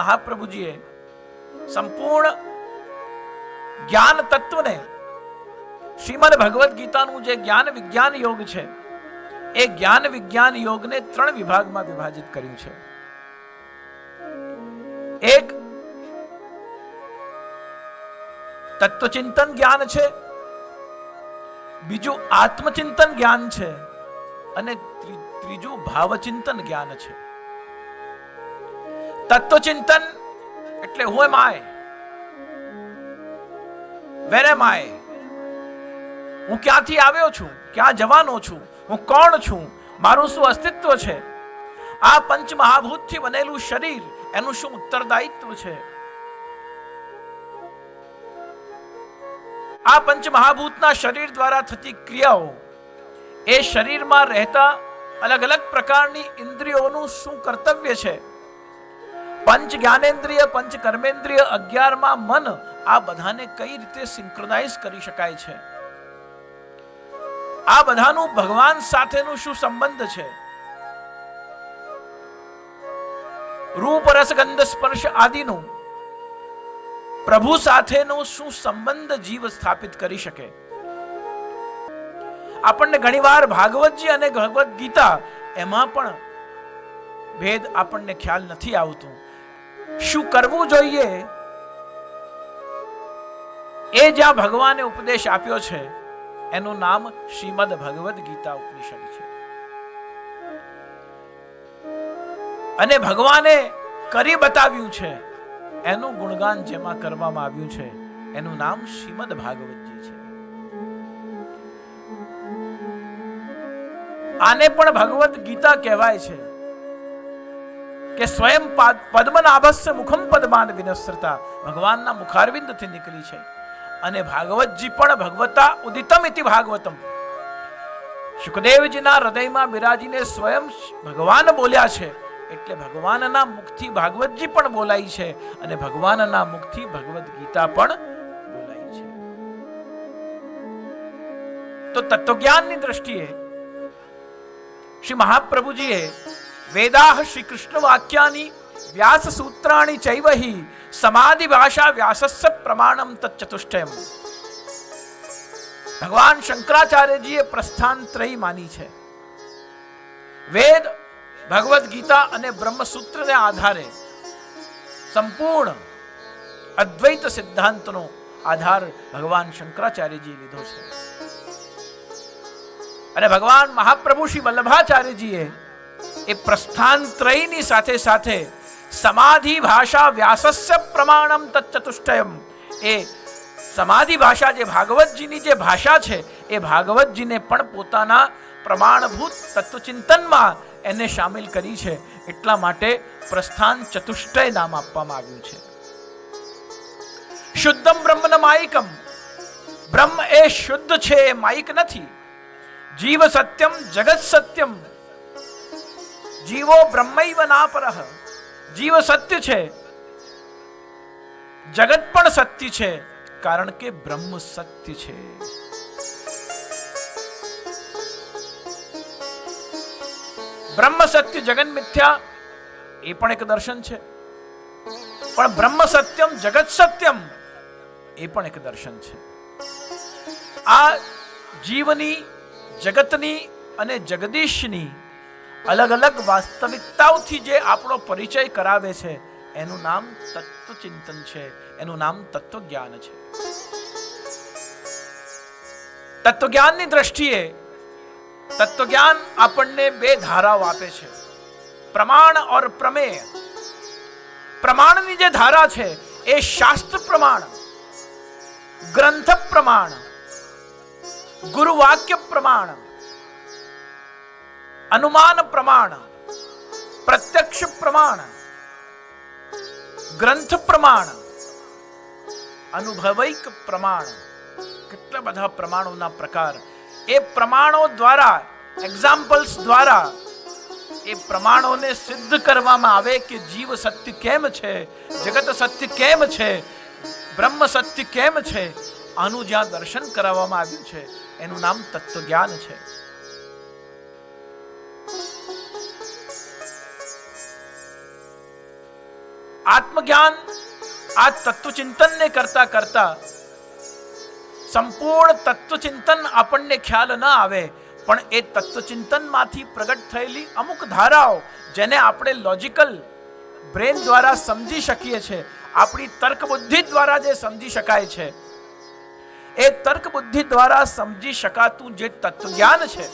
મહાપ્રભુજીએ સંપૂર્ણ જ્ઞાન તત્વને શ્રીમદ ભગવદ્ ગીતાનું જે જ્ઞાન વિજ્ઞાન યોગ છે એ જ્ઞાન વિજ્ઞાન યોગને 3 વિભાગમાં વિભાજિત કર્યું છે. એક તત્વચિંતન જ્ઞાન છે, બીજું આત્મચિંતન જ્ઞાન છે અને ત્રીજું ભાવચિંતન જ્ઞાન છે. તત્વચિંતન એટલે who am I? Where am I? હું ક્યાંથી આવ્યો છું, ક્યાં જવાનો છું, હું કોણ છું, મારું શું અસ્તિત્વ છે, આ પંચ મહાભૂતથી બનેલું શરીર એનું શું ઉત્તરદાયિત્વ છે, આ પંચ મહાભૂતના શરીર દ્વારા થતી ક્રિયાઓ, એ શરીરમાં રહેતા અલગ અલગ પ્રકારની ઇન્દ્રિયોનું શું કર્તવ્ય છે, પંચ જ્ઞાનેન્દ્રિય પંચ કર્મેન્દ્રિય 11માં મન, આ બધાને કઈ રીતે સિંક્રોનાઇઝ કરી શકાય છે, આ બધાનું ભગવાન સાથેનું શું સંબંધ છે, રૂપ રસ ગંધ સ્પર્શ આદિનું પ્રભુ સાથેનો શું સંબંધ જીવ સ્થાપિત કરી શકે. આપણને ઘણીવાર ભાગવતજી અને ભગવદ્ ગીતા એમાં પણ ભેદ આપણને ખ્યાલ નથી આવતું. શું કરવું જોઈએ એ જ્યાં ભગવાને ઉપદેશ આપ્યો છે એનું નામ શ્રીમદ ભગવદ્ ગીતા ઉપનિષદ છે. અને ભગવાને કરી બતાવ્યું છે એનું ગુણગાન જેમાં કરવામાં આવ્યું છે એનું નામ શ્રીમદ ભાગવતજી છે. આને પણ ભગવદ્ ગીતા કહેવાય છે કે સ્વયં પદ્મનાભસ્ય મુખમ પદ્માન વિનસ્રતા, ભગવાનના મુખારવિંદથી નીકળી છે. અને ભાગવતજી પણ ભગવતા ઉદિતમ ઇતિ ભાગવતમ, શુકદેવજીના હૃદયમાં બિરાજીને સ્વયં ભગવાન બોલ્યા છે એટલે ભગવાનના મુખથી ભાગવતજી પણ બોલાય છે અને ભગવાનના મુખથી ભગવદ્ ગીતા પણ બોલાય છે. તો તત્વજ્ઞાનની દ્રષ્ટિએ શ્રી મહાપ્રભુજીએ વેદાહ શ્રી કૃષ્ણ વાક્યાની વ્યાસ સૂત્રાણી ચૈવહિ સમાધિ ભાષા વ્યાસસ્ય પ્રમાણમ તચ્ચતુષ્ટયમ, ભગવાન શંકરાચાર્યજીએ પ્રસ્થાનત્રયી માની છે. વેદ, ભગવદ્ ગીતા અને બ્રહ્મસૂત્રને આધારે સંપૂર્ણ અદ્વૈત સિદ્ધાંતનો આધાર ભગવાન શંકરાચાર્યજીએ લીધો છે. અને ભગવાન મહાપ્રભુ શ્રી વલ્લભાચાર્યજીએ એ પ્રસ્થાનત્રયની સાથે સાથે સમાધિ ભાષા વ્યાસસ્ય પ્રમાણમ તચ્ચતુષ્ટયમ, એ સમાધિ ભાષા જે ભાગવતજીની જે ભાષા છે એ ભાગવતજીને પણ પોતાના પ્રમાણભૂત તત્વચિંતનમાં એને સામેલ કરી છે. એટલા માટે પ્રસ્થાન ચતુષ્ટય નામ આપવામાં આવ્યું છે. શુદ્ધમ બ્રહ્મન માયિકમ, બ્રહ્મ એ શુદ્ધ છે, એ માયિક નથી. જીવ સત્યમ જગત સત્યમ, જીવો બ્રહ્મૈવ નાપરઃ, જીવ સત્ય છે, જગત પણ સત્ય છે, કારણ કે બ્રહ્મ સત્ય છે. બ્રહ્મ સત્ય જગન મિથ્યા એ પણ એક દર્શન છે, પણ બ્રહ્મ સત્યમ જગત સત્યમ એ પણ એક દર્શન છે. આ જીવની, જગતની અને જગદીશની અલગ અલગ વાસ્તવિકતાઓથી જે આપણો પરિચય કરાવે છે એનું નામ તત્વચિંતન છે, એનું નામ તત્વજ્ઞાન છે. તત્વજ્ઞાનની દ્રષ્ટિએ તત્વજ્ઞાન આપણને 2 ધારાઓ આપે છે, પ્રમાણ और પ્રમેય. પ્રમાણની જે ધારા છે એ શાસ્ત્ર પ્રમાણ, ગ્રંથ પ્રમાણ, ગુરુવાક્ય પ્રમાણ, અનુમાન પ્રમાણ, પ્રત્યક્ષ પ્રમાણ, ગ્રંથ પ્રમાણ, અનુભવૈક પ્રમાણ. કેટલા બધા પ્રમાણોના પ્રકાર. એ પ્રમાણો દ્વારા, એક્ઝામ્પલ્સ દ્વારા એ પ્રમાણોને સિદ્ધ કરવામાં આવે કે જીવ સત્ય કેમ છે, જગત સત્ય કેમ છે, બ્રહ્મ સત્ય કેમ છે. આનું જ્યાં દર્શન કરાવવામાં આવ્યું છે એનું નામ તત્વજ્ઞાન છે. આત્મજ્ઞાન, આ તત્વચિંતનને કરતા કરતા સંપૂર્ણ તત્વચિંતન આપણને ખ્યાલ ન આવે, પણ એ તત્વચિંતનમાંથી પ્રગટ થયેલી અમુક ધારાઓ જેને આપણે લોજિકલ બ્રેન દ્વારા સમજી શકીએ છીએ, આપણી તર્ક બુદ્ધિ દ્વારા જે સમજી શકાય છે, એ તર્ક બુદ્ધિ દ્વારા સમજી શકાતું જે તત્વજ્ઞાન છે,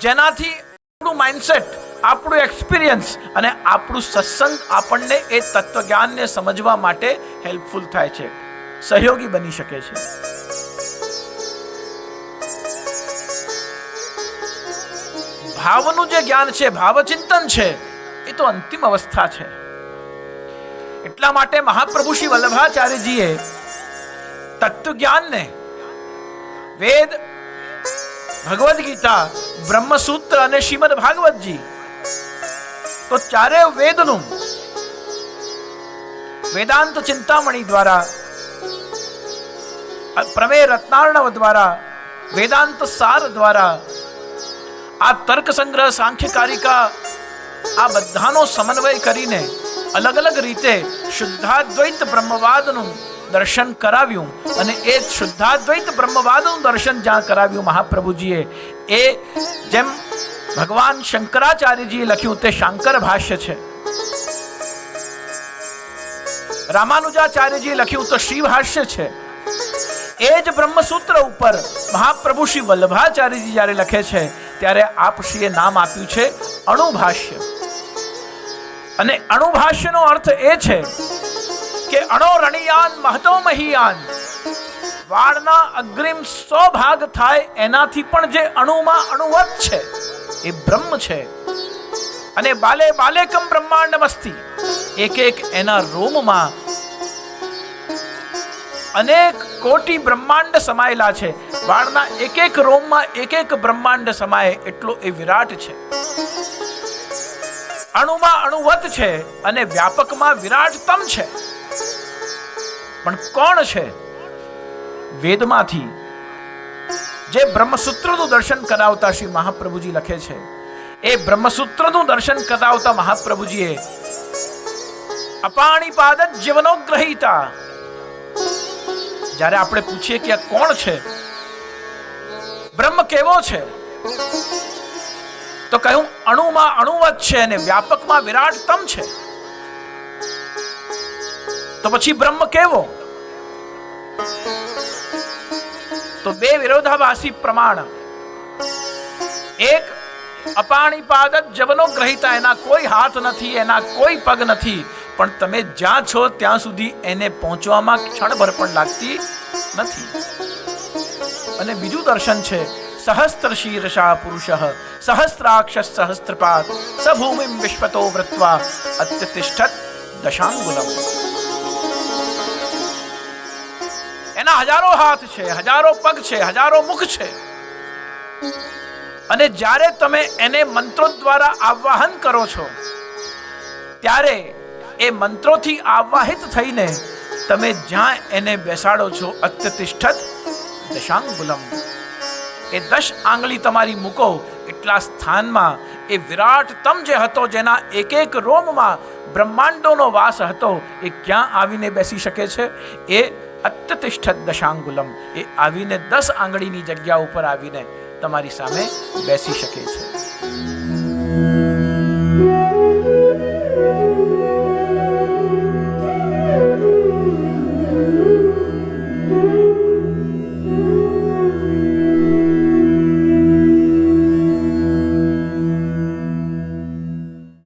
જેનાથી આપણું માઇન્ડસેટ, આપણું એક્સપિરિયન્સ અને આપણું સત્સંગ આપણને એ તત્વજ્ઞાનને સમજવા માટે હેલ્પફુલ થાય છે, સહયોગી બની શકે છે. ભાવનું જે જ્ઞાન છે, ભાવચિંતન છે, એ તો અંતિમ અવસ્થા છે. એટલા માટે મહાપ્રભુ શ્રી વલ્લભાચાર્યજીએ તત્વજ્ઞાનને વેદ, ભગવદ્ ગીતા, બ્રહ્મસૂત્ર અને શ્રીમદ ભાગવતજી, તો ચારે વેદનું વેદાંત ચિંતામણી દ્વારા, પ્રમેય રત્નાર્ણવ દ્વારા, વેદાંત સાર દ્વારા, આ તર્ક સંગ્રહ, સાંખ્ય કારિકા, આ બધાનો સમન્વય કરીને અલગ અલગ રીતે શુદ્ધાદ્વૈત બ્રહ્મવાદનું દર્શન કરાવ્યું. અને એ શુદ્ધાદ્વૈત બ્રહ્મવાદનું દર્શન જ્યાં કરાવ્યું મહાપ્રભુજીએ, એ જેમ ભગવાન શંકરાચાર્યજીએ લખ્યું તે શાંકર ભાષ્ય છે, રામાનુજાચાર્યજીએ લખ્યું તો શ્રી ભાષ્ય છે. એ જ બ્રહ્મસૂત્ર ઉપર મહાપ્રભુ શ્રી વલ્લભાચાર્યજી જ્યારે લખે છે ત્યારે આપશ્રીએ નામ આપ્યું છે અણુભાષ્ય. અને અણુભાષ્યનો અર્થ એ છે કે અણો રણિયાન મહતો મહિયાન, વાળના અગ્રિમ 100 ભાગ થાય એનાથી પણ જે અણુમાં અણુવત છે એ બ્રહ્મ છે. અને બાલે બાલેકમ બ્રહ્માંડમસ્તિ, એક એક એના રોમમાં અનેક કોટી બ્રહ્માંડ સમાયેલા છે. વાળના એક એક રોમમાં એક એક બ્રહ્માંડ સમાય એટલો એ વિરાટ છે. અણુમાં અણુવત છે અને વ્યાપકમાં વિરાટતમ છે. પણ કોણ છે? વેદમાંથી જે બ્રહ્મસૂત્રનું દર્શન કરાવતા શ્રી મહાપ્રભુજી લખે છે, એ બ્રહ્મસૂત્રનું દર્શન કરાવતા મહાપ્રભુજીએ અપાણીપાદ જીવનોગ્રહીતા, જ્યારે આપણે પૂછીએ કે આ કોણ છે, બ્રહ્મ કેવો છે, તો કહ્યું અણુમાં અણુવત છે અને વ્યાપકમાં વિરાટતમ છે. તો પછી બ્રહ્મ કેવો? તો બે વિરોધાભાસી પ્રમાણ. એક અપાણીપાદ જવનો ગ્રહિતા, એના કોઈ હાથ નથી, એના કોઈ પગ નથી, પણ તમે જ્યાં છો ત્યાં સુધી એને પહોંચવામાં ક્ષણભર પણ લાગતી નથી. અને બીજું દર્શન છે સહસ્ત્ર શીર્ષા પુરુષ સહસ્ત્રાક્ષ સહસ્ત્રપાદ સભૂમિમ વિશ્વતો વૃત્વા અત્યતિષ્ઠત દશાંગુલમ. એના હજારો હાથ છે, હજારો પગ છે, હજારો મુખ છે. અને જ્યારે તમે એને મંત્રો દ્વારા આવાહન કરો છો ત્યારે એ મંત્રોથી આવાહિત થઈને તમે જ્યાં એને બેસાડો છો અત્યતિષ્ઠત દશાંગુલમ, એ 10 આંગળી તમારી મૂકો એટલા સ્થાનમાં એ વિરાટતમ જે હતો, જેના એક એક રોમમાં બ્રહ્માંડોનો વાસ હતો, એ ક્યાં આવીને બેસી શકે છે? એ અત્યતિષ્ઠત દશાંગુલમ, એ આવીને 10 આંગળીની જગ્યા ઉપર આવીને તમારી સામે બેસી શકે છે.